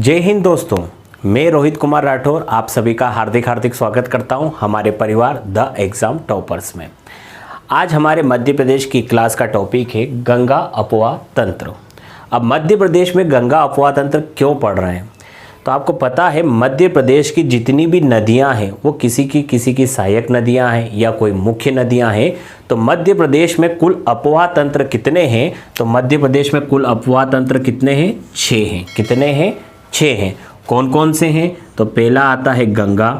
जय हिंद दोस्तों, मैं रोहित कुमार राठौर आप सभी का हार्दिक हार्दिक स्वागत करता हूं हमारे परिवार द एग्ज़ाम टॉपर्स में। आज हमारे मध्य प्रदेश की क्लास का टॉपिक है गंगा अपवाह तंत्र। अब मध्य प्रदेश में गंगा अपवाह तंत्र क्यों पढ़ रहे हैं, तो आपको पता है मध्य प्रदेश की जितनी भी नदियां हैं वो किसी की सहायक नदियां हैं या कोई मुख्य नदियां हैं। तो मध्य प्रदेश में कुल अपवाह तंत्र कितने हैं, तो मध्य प्रदेश में कुल अपवाह तंत्र कितने हैं? 6 हैं। कितने हैं? 6 हैं। कौन कौन से हैं? तो पहला आता है गंगा,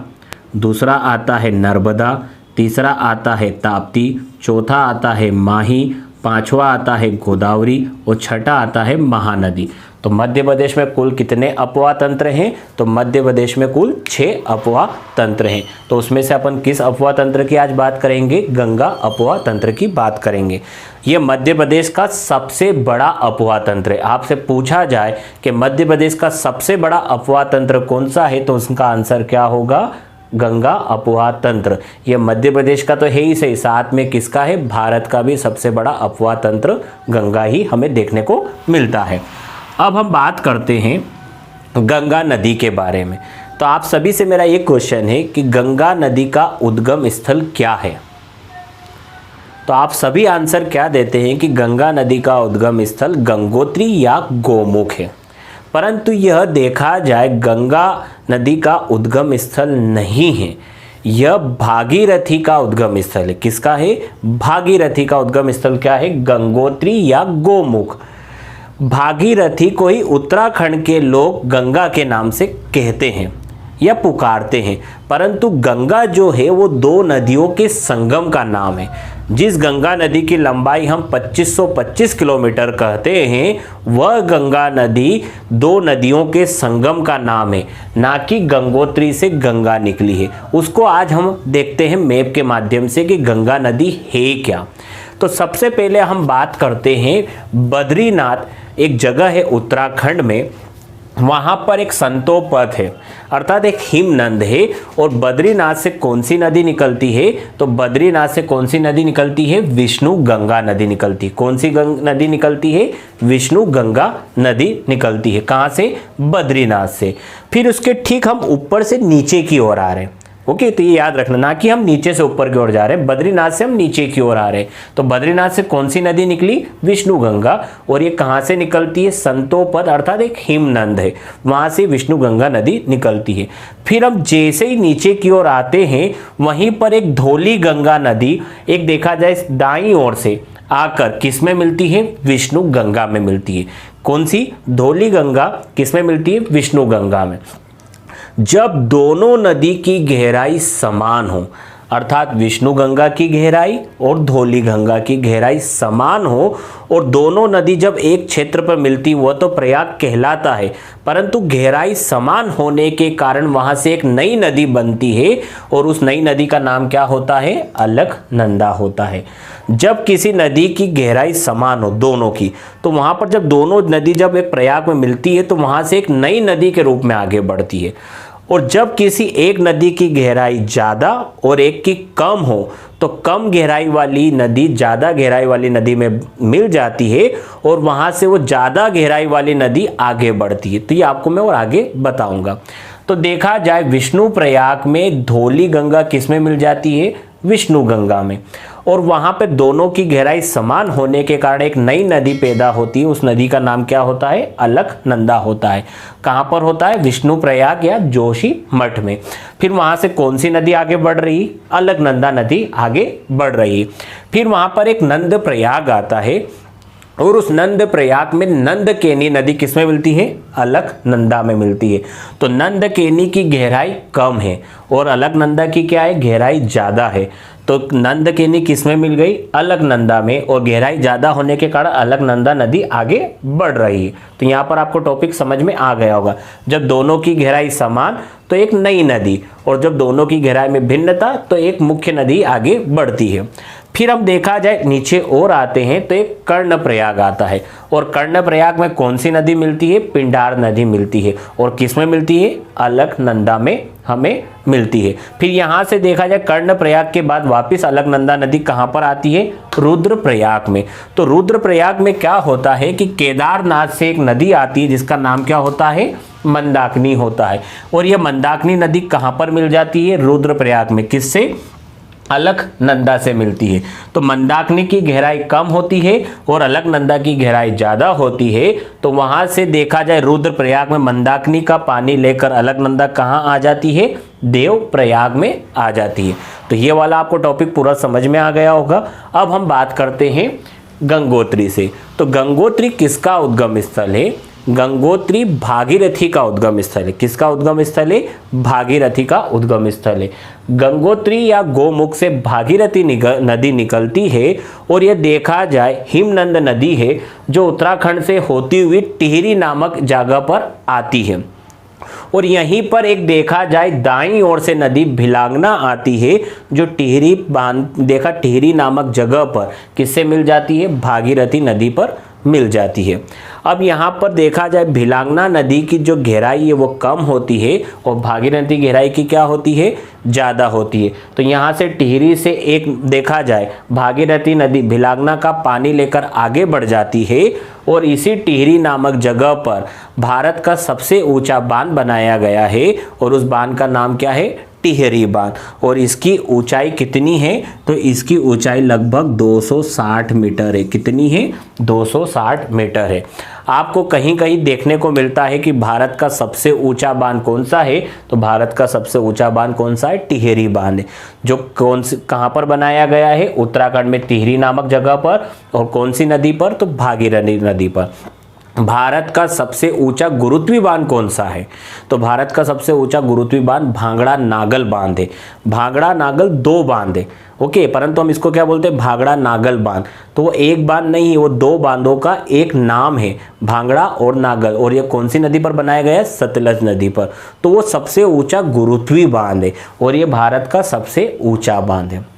दूसरा आता है नर्मदा, तीसरा आता है ताप्ती, चौथा आता है माही, पांचवा आता है गोदावरी और छठा आता है महानदी। तो मध्य प्रदेश में कुल कितने अपवाह तंत्र हैं? तो मध्य प्रदेश में कुल 6 अपवाह तंत्र हैं। तो उसमें से अपन किस अपवाह तंत्र की आज बात करेंगे? गंगा अपवाह तंत्र की बात करेंगे। ये मध्य प्रदेश का सबसे बड़ा अपवाह तंत्र है। आपसे पूछा जाए कि मध्य प्रदेश का सबसे बड़ा अपवाह तंत्र कौन सा है, तो उसका आंसर क्या होगा? गंगा अपवाह तंत्र। ये मध्य प्रदेश का तो है ही सही, साथ में किसका है? भारत का भी सबसे बड़ा अपवाह तंत्र गंगा ही हमें देखने को मिलता है। अब हम बात करते हैं गंगा नदी के बारे में। तो आप सभी से मेरा एक क्वेश्चन है कि गंगा नदी का उद्गम स्थल क्या है? तो आप सभी आंसर क्या देते हैं कि गंगा नदी का उद्गम स्थल गंगोत्री या गोमुख है। परंतु यह देखा जाए गंगा नदी का उद्गम स्थल नहीं है, यह भागीरथी का उद्गम स्थल है। किसका है? भागीरथी का उद्गम स्थल क्या है? गंगोत्री या गोमुख। भागीरथी को ही उत्तराखंड के लोग गंगा के नाम से कहते हैं या पुकारते हैं। परंतु गंगा जो है वो 2 नदियों के संगम का नाम है। जिस गंगा नदी की लंबाई हम 2525 किलोमीटर कहते हैं, वह गंगा नदी 2 नदियों के संगम का नाम है, ना कि गंगोत्री से गंगा निकली है। उसको आज हम देखते हैं मैप के माध्यम से कि गंगा नदी है क्या। तो सबसे पहले हम बात करते हैं बद्रीनाथ, एक जगह है उत्तराखंड में, वहाँ पर एक संतोपद है अर्थात एक हिमनद है। और बद्रीनाथ से कौन सी नदी निकलती है? तो बद्रीनाथ से कौन सी नदी निकलती है? विष्णु गंगा नदी निकलती है। कौन सी नदी निकलती है? विष्णु गंगा नदी निकलती है। कहाँ से? बद्रीनाथ से। फिर उसके ठीक हम ऊपर से नीचे की ओर आ रहे हैं। ओके, तो ये याद रखना, ना कि हम नीचे से ऊपर की ओर जा रहे हैं, बद्रीनाथ से हम नीचे की ओर आ रहे हैं। तो बद्रीनाथ से कौन सी नदी निकली? विष्णु गंगा। और ये कहाँ से निकलती है? संतोपद अर्थात एक हिमनद है, वहाँ से विष्णु गंगा नदी निकलती है। फिर हम जैसे ही नीचे की ओर आते हैं, वहीं पर एक धौली गंगा नदी, एक देखा जाए दाईं ओर से आकर किस में मिलती है? विष्णु गंगा में मिलती है। कौन सी? धौली गंगा किस में मिलती है? विष्णु गंगा में। जब दोनों नदी की गहराई समान हो, अर्थात विष्णु गंगा की गहराई और धौली गंगा की गहराई समान हो, और दोनों नदी जब एक क्षेत्र पर मिलती, वह तो प्रयाग कहलाता है। परंतु गहराई समान होने के कारण वहां से एक नई नदी बनती है, और उस नई नदी का नाम क्या होता है? अलकनंदा होता है। जब किसी नदी की गहराई समान हो दोनों की, तो वहां पर जब दोनों नदी जब एक प्रयाग में मिलती है, तो वहां से एक नई नदी के रूप में आगे बढ़ती है। और जब किसी एक नदी की गहराई ज़्यादा और एक की कम हो, तो कम गहराई वाली नदी ज़्यादा गहराई वाली नदी में मिल जाती है, और वहाँ से वो ज़्यादा गहराई वाली नदी आगे बढ़ती है। तो ये आपको मैं और आगे बताऊंगा। तो देखा जाए विष्णु प्रयाग में धौली गंगा किस में मिल जाती है? विष्णु गंगा में। और वहाँ पे दोनों की गहराई समान होने के कारण एक नई नदी पैदा होती है। उस नदी का नाम क्या होता है? अलकनंदा होता है। कहाँ पर होता है? विष्णु प्रयाग या जोशी मठ में। फिर वहाँ से कौन सी नदी आगे बढ़ रही? अलकनंदा नदी आगे बढ़ रही है। फिर वहाँ पर एक नंद प्रयाग आता है, और उस नंद प्रयाग में नंदकेनी नदी किस में मिलती है? अलकनंदा में मिलती है। तो नंदकेनी की गहराई कम है और अलकनंदा की क्या है? गहराई ज़्यादा है। तो नंदकेनी किस में मिल गई? अलकनंदा में, और गहराई ज़्यादा होने के कारण अलकनंदा नदी आगे बढ़ रही है। तो यहाँ पर आपको टॉपिक समझ में आ गया होगा। जब दोनों की गहराई समान तो एक नई नदी, और जब दोनों की गहराई में भिन्नता तो एक मुख्य नदी आगे बढ़ती है। फिर हम देखा जाए नीचे और आते हैं तो एक कर्णप्रयाग आता है, और कर्णप्रयाग में कौन सी नदी मिलती है? पिंडार नदी मिलती है। और किस में मिलती है? अलकनंदा में हमें मिलती है। फिर यहाँ से देखा जाए कर्णप्रयाग के बाद वापस अलकनंदा नदी कहाँ पर आती है? रुद्रप्रयाग में। तो रुद्रप्रयाग में क्या होता है कि केदारनाथ से एक नदी आती है जिसका नाम क्या होता है? मंदाकिनी होता है। और यह मंदाकिनी नदी कहाँ पर मिल जाती है? रुद्रप्रयाग में। किससे? अलकनंदा से मिलती है। तो मंदाकिनी की गहराई कम होती है और अलकनंदा की गहराई ज़्यादा होती है। तो वहाँ से देखा जाए रुद्रप्रयाग में मंदाकिनी का पानी लेकर अलकनंदा कहाँ आ जाती है? देवप्रयाग में आ जाती है। तो ये वाला आपको टॉपिक पूरा समझ में आ गया होगा। अब हम बात करते हैं गंगोत्री से। तो गंगोत्री किसका उद्गम स्थल है? गंगोत्री भागीरथी का उद्गम स्थल है। किसका उद्गम स्थल है? भागीरथी का उद्गम स्थल है। गंगोत्री या गोमुख से भागीरथी नदी निकलती है और यह देखा जाए हिमनद नदी है जो उत्तराखंड से होती हुई टिहरी नामक जगह पर आती है। और यहीं पर एक देखा जाए दाईं ओर से नदी भिलांगना आती है जो टिहरी बांध देखा टिहरी नामक जगह पर किससे मिल जाती है? भागीरथी नदी पर मिल जाती है। अब यहाँ पर देखा जाए भिलांगना नदी की जो गहराई है वो कम होती है और भागीरथी गहराई की क्या होती है? ज़्यादा होती है। तो यहाँ से टिहरी से एक देखा जाए भागीरथी नदी भिलांगना का पानी लेकर आगे बढ़ जाती है और इसी टिहरी नामक जगह पर भारत का सबसे ऊंचा बांध बनाया गया है और उस बांध का नाम क्या है? टिहरी बांध। और इसकी ऊंचाई कितनी है? तो इसकी ऊंचाई लगभग 260 मीटर है। कितनी है? 260 मीटर है। आपको कहीं कहीं देखने को मिलता है कि भारत का सबसे ऊंचा बांध कौन सा है? तो भारत का सबसे ऊंचा बांध कौन सा है? टिहरी बांध है। जो कहाँ पर बनाया गया है? उत्तराखंड में टिहरी नामक जगह पर। और कौन सी नदी पर? तो भागीरथी नदी पर। भारत का सबसे ऊंचा गुरुत्वी बांध कौन सा है? तो भारत का सबसे ऊंचा गुरुत्वी बांध भांगड़ा नागल बांध है। भांगड़ा नागल 2 बांध है, ओके, परंतु हम इसको क्या बोलते हैं? भांगड़ा नागल बांध। तो वो एक बांध नहीं है, वो 2 बांधों का एक नाम है, भांगड़ा और नागल। और ये कौन सी नदी पर बनाया गया है? सतलज नदी पर। तो वो सबसे ऊंचा गुरुत्वी बांध है और ये भारत का सबसे ऊंचा बांध है।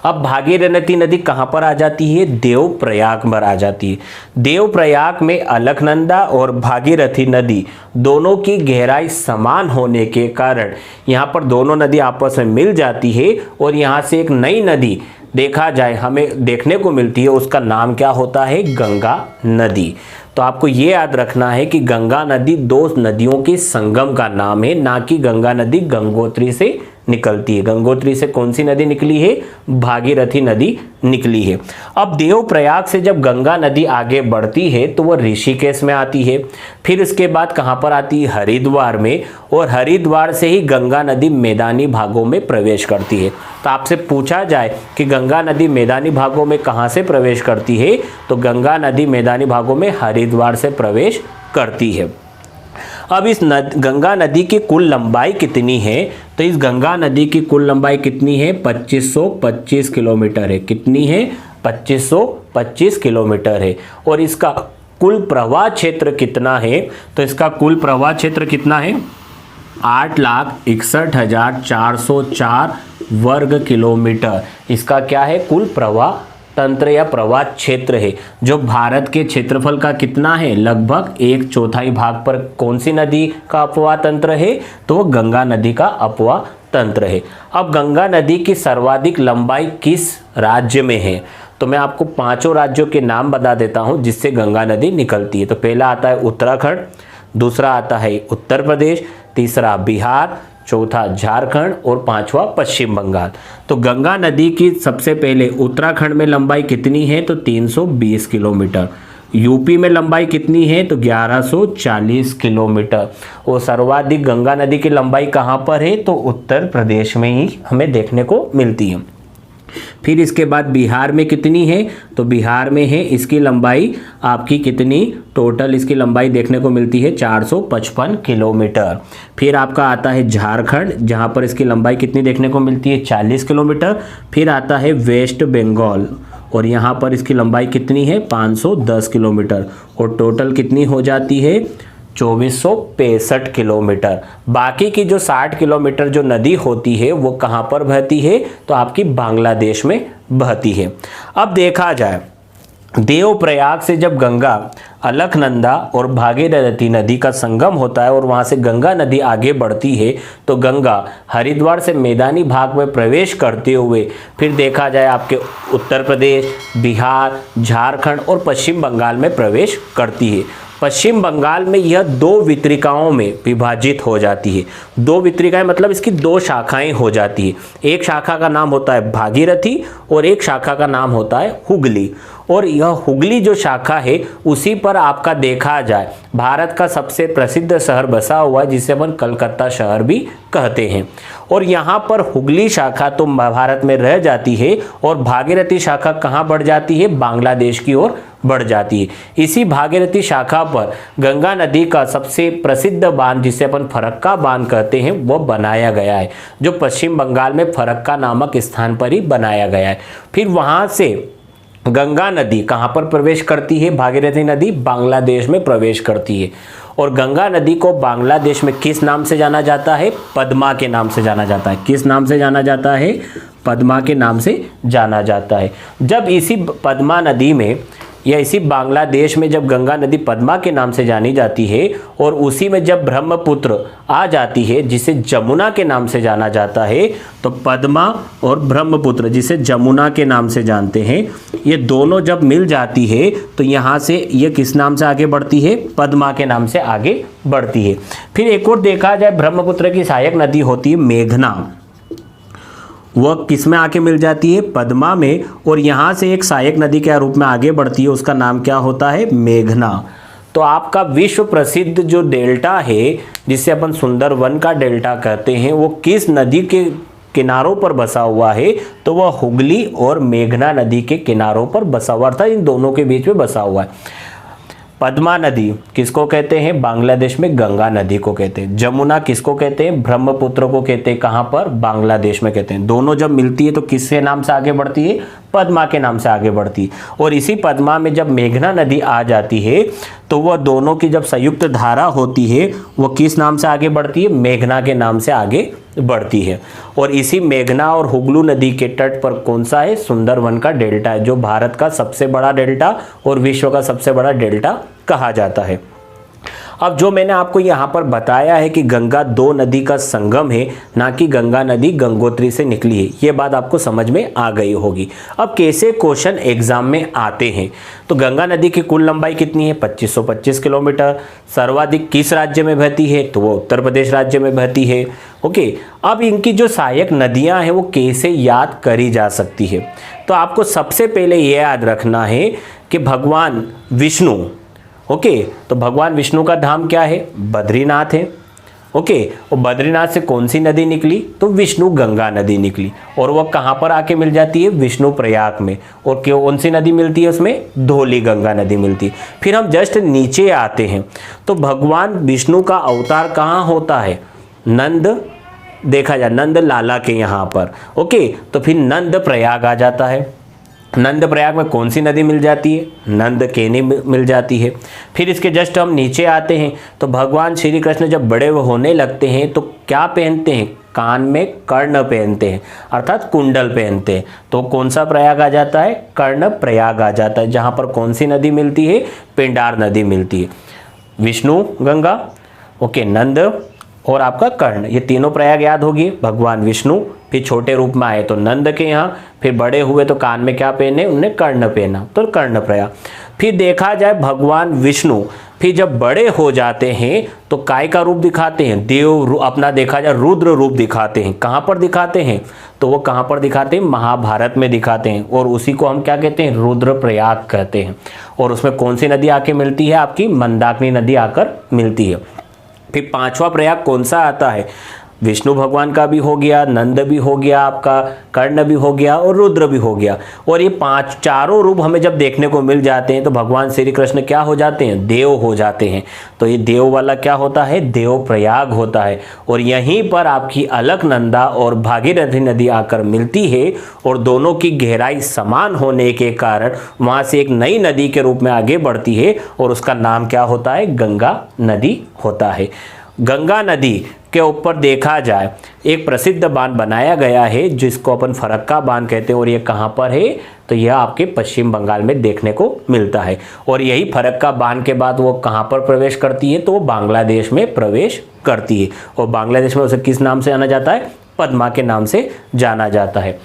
अब भागीरथी नदी कहाँ पर आ जाती है? देवप्रयाग पर आ जाती है। देवप्रयाग में अलकनंदा और भागीरथी नदी दोनों की गहराई समान होने के कारण यहाँ पर दोनों नदी आपस में मिल जाती है और यहाँ से एक नई नदी देखा जाए हमें देखने को मिलती है। उसका नाम क्या होता है? गंगा नदी। तो आपको ये याद रखना है कि गंगा नदी 2 नदियों के संगम का नाम है, ना कि गंगा नदी गंगोत्री से निकलती है। गंगोत्री से कौन सी नदी निकली है? भागीरथी नदी निकली है। अब देवप्रयाग से जब गंगा नदी आगे बढ़ती है तो वह ऋषिकेश में आती है। फिर उसके बाद कहाँ पर आती है? हरिद्वार में। और हरिद्वार से ही गंगा नदी मैदानी भागों में प्रवेश करती है। तो आपसे पूछा जाए कि गंगा नदी मैदानी भागों में कहाँ से प्रवेश करती है? तो गंगा नदी मैदानी भागों में हरिद्वार से प्रवेश करती है। अब इस गंगा नदी की कुल लंबाई कितनी है? तो इस गंगा नदी की कुल लंबाई कितनी है? 2525 किलोमीटर है। कितनी है? 2525 किलोमीटर है। और इसका कुल प्रवाह क्षेत्र कितना है? तो इसका कुल प्रवाह क्षेत्र कितना है? 8,61,404 वर्ग किलोमीटर इसका क्या है? कुल प्रवाह तंत्र या प्रवाह क्षेत्र है। जो भारत के क्षेत्रफल का कितना है? लगभग 1/4 भाग पर कौन सी नदी का अपवाह तंत्र है? तो वो गंगा नदी का अपवाह तंत्र है। अब गंगा नदी की सर्वाधिक लंबाई किस राज्य में है? तो मैं आपको 5 राज्यों के नाम बता देता हूं जिससे गंगा नदी निकलती है। तो पहला आता है उत्तराखंड, दूसरा आता है उत्तर प्रदेश, तीसरा बिहार, चौथा झारखंड और 5वां पश्चिम बंगाल। तो गंगा नदी की सबसे पहले उत्तराखंड में लंबाई कितनी है? तो 320 किलोमीटर। यूपी में लंबाई कितनी है? तो 1140 किलोमीटर। और सर्वाधिक गंगा नदी की लंबाई कहाँ पर है? तो उत्तर प्रदेश में ही हमें देखने को मिलती है। फिर इसके बाद बिहार में कितनी है? तो बिहार में है इसकी लंबाई आपकी कितनी? टोटल इसकी लंबाई देखने को मिलती है 455 किलोमीटर। फिर आपका आता है झारखंड, जहां पर इसकी लंबाई कितनी देखने को मिलती है? 40 किलोमीटर। फिर आता है वेस्ट बंगाल और यहाँ पर इसकी लंबाई कितनी है? 510 किलोमीटर। और टोटल कितनी हो जाती है? 2465 किलोमीटर। बाकी की जो 60 किलोमीटर जो नदी होती है वो कहाँ पर बहती है? तो आपकी बांग्लादेश में बहती है। अब देखा जाए देवप्रयाग से जब गंगा, अलकनंदा और भागीरथी नदी का संगम होता है और वहाँ से गंगा नदी आगे बढ़ती है तो गंगा हरिद्वार से मैदानी भाग में प्रवेश करते हुए फिर देखा जाए आपके उत्तर प्रदेश, बिहार, झारखंड और पश्चिम बंगाल में प्रवेश करती है। पश्चिम बंगाल में यह 2 वितरिकाओं में विभाजित हो जाती है। 2 वितरिकाएं मतलब इसकी 2 शाखाएं हो जाती है। एक शाखा का नाम होता है भागीरथी और एक शाखा का नाम होता है हुगली। और यह हुगली जो शाखा है उसी पर आपका देखा जाए भारत का सबसे प्रसिद्ध शहर बसा हुआ है, जिसे अपन कलकत्ता शहर भी कहते हैं। और यहाँ पर हुगली शाखा तो भारत में रह जाती है और भागीरथी शाखा कहाँ बढ़ जाती है, बांग्लादेश की ओर बढ़ जाती है। इसी भागीरथी शाखा पर गंगा नदी का सबसे प्रसिद्ध बांध, जिसे अपन फरक्का बांध कहते हैं, वो बनाया गया है, जो पश्चिम बंगाल में फरक्का नामक स्थान पर ही बनाया गया है। फिर वहाँ से गंगा नदी कहाँ पर प्रवेश करती है, भागीरथी नदी बांग्लादेश में प्रवेश करती है। और गंगा नदी को बांग्लादेश में किस नाम से जाना जाता है, पद्मा के नाम से जाना जाता है। किस नाम से जाना जाता है, पद्मा के नाम से जाना जाता है। जब इसी पद्मा नदी में या इसी बांग्लादेश में जब गंगा नदी पद्मा के नाम से जानी जाती है और उसी में जब ब्रह्मपुत्र आ जाती है, जिसे जमुना के नाम से जाना जाता है, तो पद्मा और ब्रह्मपुत्र, जिसे जमुना के नाम से जानते हैं, ये दोनों जब मिल जाती है तो यहाँ से ये किस नाम से आगे बढ़ती है, पद्मा के नाम से आगे बढ़ती है। फिर एक और देखा जाए, ब्रह्मपुत्र की सहायक नदी होती है मेघना, वह किस में आके मिल जाती है, पद्मा में। और यहाँ से एक सहायक नदी के रूप में आगे बढ़ती है, उसका नाम क्या होता है, मेघना। तो आपका विश्व प्रसिद्ध जो डेल्टा है, जिसे अपन सुंदरवन का डेल्टा कहते हैं, वो किस नदी के किनारों पर बसा हुआ है, तो वह हुगली और मेघना नदी के किनारों पर बसा हुआ, अर्थात इन दोनों के बीच में बसा हुआ है। पद्मा नदी किसको कहते हैं, बांग्लादेश में गंगा नदी को कहते हैं। जमुना किसको कहते हैं, ब्रह्मपुत्र को कहते हैं। कहाँ पर, बांग्लादेश में कहते हैं। दोनों जब मिलती है तो किसके नाम से आगे बढ़ती है, पद्मा के नाम से आगे बढ़ती है। और इसी पद्मा में जब मेघना नदी आ जाती है तो वह दोनों की जब संयुक्त धारा होती है, वह किस नाम से आगे बढ़ती है, मेघना के नाम से आगे बढ़ती है। और इसी मेघना और हुगलू नदी के तट पर कौन सा है, सुंदरवन का डेल्टा है, जो भारत का सबसे बड़ा डेल्टा और विश्व का सबसे बड़ा डेल्टा कहा जाता है। अब जो मैंने आपको यहाँ पर बताया है कि गंगा 2 नदी का संगम है, ना कि गंगा नदी गंगोत्री से निकली है, ये बात आपको समझ में आ गई होगी। अब कैसे क्वेश्चन एग्जाम में आते हैं, तो गंगा नदी की कुल लंबाई कितनी है, 2525 किलोमीटर। सर्वाधिक किस राज्य में बहती है, तो वो उत्तर प्रदेश राज्य में बहती है। ओके, अब इनकी जो सहायक नदियाँ हैं वो कैसे याद करी जा सकती है, तो आपको सबसे पहले ये याद रखना है कि भगवान विष्णु, ओके, तो भगवान विष्णु का धाम क्या है, बद्रीनाथ है। ओके, और बद्रीनाथ से कौन सी नदी निकली, तो विष्णु गंगा नदी निकली। और वह कहाँ पर आके मिल जाती है, विष्णु प्रयाग में। और कौन सी नदी मिलती है उसमें, धौली गंगा नदी मिलती है। फिर हम जस्ट नीचे आते हैं तो भगवान विष्णु का अवतार कहाँ होता है, नंद, देखा जाए नंद लाला के यहाँ पर। ओके, तो फिर नंद प्रयाग आ जाता है। नंद प्रयाग में कौन सी नदी मिल जाती है, नंद केनी मिल जाती है। फिर इसके जस्ट हम नीचे आते हैं तो भगवान श्री कृष्ण जब बड़े होने लगते हैं तो क्या पहनते हैं, कान में कर्ण पहनते हैं, अर्थात कुंडल पहनते हैं। तो कौन सा प्रयाग आ जाता है, कर्ण प्रयाग आ जाता है, जहाँ पर कौन सी नदी मिलती है, पिंडार नदी मिलती है। विष्णु गंगा, ओके, नंद और आपका कर्ण, ये तीनों प्रयाग याद होगी। भगवान विष्णु फिर छोटे रूप में आए तो नंद के यहाँ, फिर बड़े हुए तो कान में क्या पहने, उन्हें कर्ण पहना, तो कर्ण प्रयाग। फिर देखा जाए भगवान विष्णु फिर जब बड़े हो जाते हैं तो काय का रूप दिखाते हैं, देव अपना देखा जाए रुद्र रूप दिखाते हैं। कहाँ पर दिखाते हैं, तो वो कहाँ पर दिखाते हैं, महाभारत में दिखाते हैं। और उसी को हम क्या कहते हैं, रुद्र प्रयाग कहते हैं। और उसमें कौन सी नदी आके मिलती है, आपकी मंदाकिनी नदी आकर मिलती है। फिर 5वां प्रयाग कौन सा आता है, विष्णु भगवान का भी हो गया, नंद भी हो गया, आपका कर्ण भी हो गया और रुद्र भी हो गया। और ये चारों रूप हमें जब देखने को मिल जाते हैं तो भगवान श्री कृष्ण क्या हो जाते हैं, देव हो जाते हैं। तो ये देव वाला क्या होता है, देव प्रयाग होता है। और यहीं पर आपकी अलकनंदा और भागीरथी नदी आकर मिलती है और दोनों की गहराई समान होने के कारण वहाँ से एक नई नदी के रूप में आगे बढ़ती है और उसका नाम क्या होता है, गंगा नदी होता है। गंगा नदी के ऊपर देखा जाए एक प्रसिद्ध बांध बनाया गया है जिसको अपन फरक्का बांध कहते हैं। और ये कहाँ पर है, तो यह आपके पश्चिम बंगाल में देखने को मिलता है। और यही फरक्का बांध के बाद वो कहाँ पर प्रवेश करती है, तो वो बांग्लादेश में प्रवेश करती है। और बांग्लादेश में उसे किस नाम से जाना जाता है, पद्मा के नाम से जाना जाता है।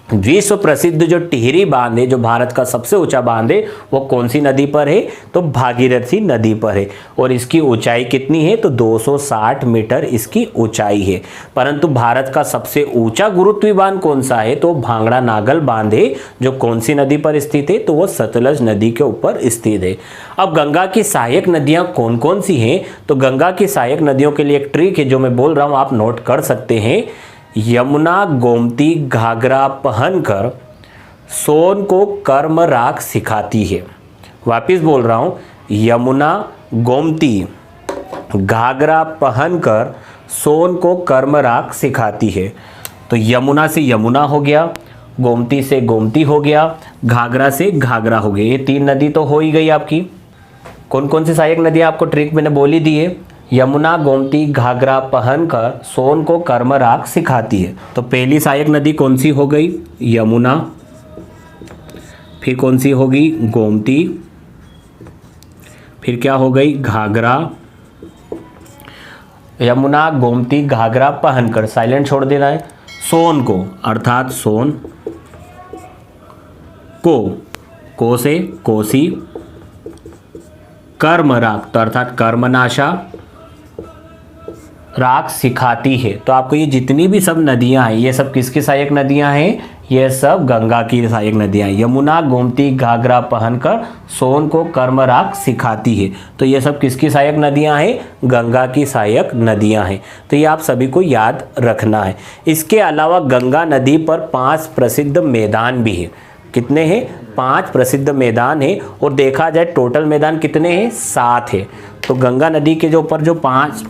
विश्व प्रसिद्ध जो टिहरी बांध है, जो भारत का सबसे ऊंचा बांध है, वो कौन सी नदी पर है? तो भागीरथी नदी पर है। और इसकी ऊंचाई कितनी है? तो 260 मीटर इसकी ऊंचाई है। परंतु भारत का सबसे ऊंचा गुरुत्वीय बांध कौन सा है? तो भांगड़ा नागल बांध है, जो कौन सी नदी पर स्थित है? तो वो सतलज नदी के ऊपर स्थित है। अब गंगा की सहायक नदियां कौन कौन सी हैं? तो गंगा की सहायक नदियों के लिए एक ट्रिक है जो मैं बोल रहा हूं, आप नोट कर सकते हैं। यमुना गोमती घाघरा पहनकर सोन को कर्म राग सिखाती है। वापिस बोल रहा हूं, यमुना गोमती घाघरा पहनकर सोन को कर्म राग सिखाती है। तो यमुना से यमुना हो गया, गोमती से गोमती हो गया, घाघरा से घाघरा हो गया। ये 3 नदी तो हो ही गई आपकी। कौन कौन सी सहायक नदियाँ आपको ट्रिक मैंने बोली दी है? यमुना गोमती घाघरा पहनकर सोन को कर्म राग सिखाती है। तो पहली सहायक नदी कौन सी हो गई? यमुना। फिर कौन सी होगी? गोमती। फिर क्या हो गई? घाघरा। यमुना गोमती घाघरा पहनकर, साइलेंट छोड़ देना है, सोन को, अर्थात सोन को से कोसी, कर्म राग तो अर्थात कर्मनाशा राग सिखाती है। तो आपको ये जितनी भी सब नदियां हैं, ये सब किसकी सहायक नदियां हैं? ये सब गंगा की सहायक नदियां हैं। यमुना गोमती घाघरा पहनकर सोन को कर्म राग सिखाती है। तो ये सब किसकी सहायक नदियां हैं? गंगा की सहायक नदियां हैं। तो ये आप सभी को याद रखना है। इसके अलावा गंगा नदी पर 5 प्रसिद्ध मैदान भी है। कितने हैं? 5 प्रसिद्ध मैदान है। और देखा जाए टोटल मैदान कितने हैं? 7 है। तो गंगा नदी के जो ऊपर जो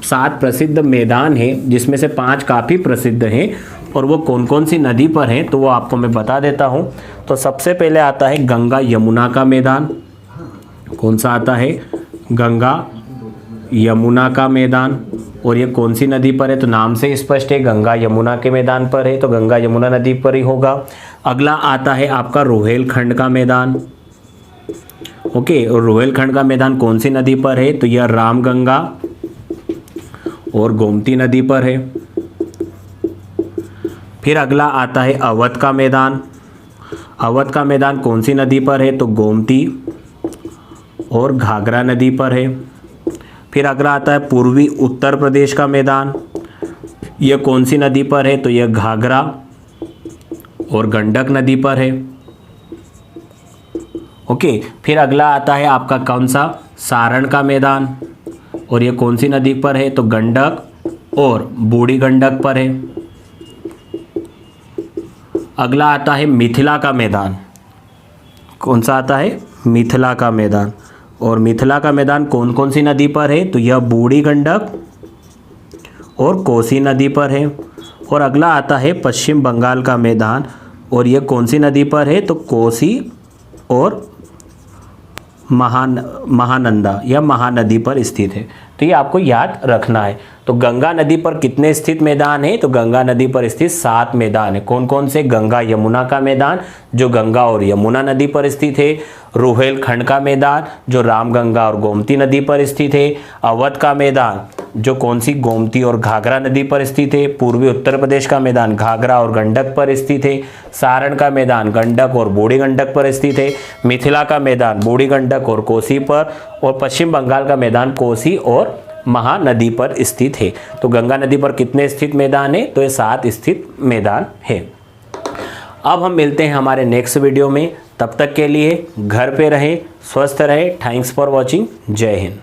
7 प्रसिद्ध मैदान हैं, जिसमें से 5 काफ़ी प्रसिद्ध हैं, और वो कौन कौन सी नदी पर हैं तो वो आपको मैं बता देता हूँ। तो सबसे पहले आता है गंगा यमुना का मैदान। कौन सा आता है? गंगा यमुना का मैदान। और ये कौन सी नदी पर है? तो नाम से स्पष्ट है, गंगा यमुना के मैदान पर है, तो गंगा यमुना नदी पर ही होगा। अगला आता है आपका रोहेलखंड का मैदान। ओके, और रोहेलखंड का मैदान कौन सी नदी पर है? तो यह रामगंगा और गोमती नदी पर है। फिर अगला आता है अवध का मैदान। अवध का मैदान कौन सी नदी पर है? तो गोमती और घाघरा नदी पर है। फिर अगला आता है पूर्वी उत्तर प्रदेश का मैदान। यह कौन सी नदी पर है? तो यह घाघरा और गंडक नदी पर है। ओके, फिर अगला आता है आपका कौन सा? सारण का मैदान। और ये कौन सी नदी पर है? तो गंडक और बूढ़ी गंडक पर है। अगला आता है मिथिला का मैदान। कौन सा आता है? मिथिला का मैदान। और मिथिला का मैदान कौन कौन सी नदी पर है? तो यह बूढ़ी गंडक और कोसी नदी पर है। और अगला आता है पश्चिम बंगाल का मैदान। और यह कौन सी नदी पर है? तो कोसी और महानंदा या महानदी पर स्थित है। तो ये आपको याद रखना है। तो गंगा नदी पर कितने स्थित मैदान है? तो गंगा नदी पर स्थित 7 मैदान है। कौन कौन से? गंगा यमुना का मैदान, जो गंगा और यमुना नदी पर स्थित है। रोहेलखंड का मैदान, जो रामगंगा और गोमती नदी पर स्थित है। अवध का मैदान, जो कौन सी? गोमती और घाघरा नदी पर स्थित है। पूर्वी उत्तर प्रदेश का मैदान घाघरा और गंडक पर स्थित है। सारण का मैदान गंडक और बूढ़ी गंडक पर स्थित है। मिथिला का मैदान बूढ़ी गंडक और कोसी पर। और पश्चिम बंगाल का मैदान कोसी और महानदी पर स्थित है। तो गंगा नदी पर कितने स्थित मैदान है? तो ये 7 स्थित मैदान है। अब हम मिलते हैं हमारे नेक्स्ट वीडियो में। तब तक के लिए घर पे रहें, स्वस्थ रहें। Thanks for watching. जय हिंद।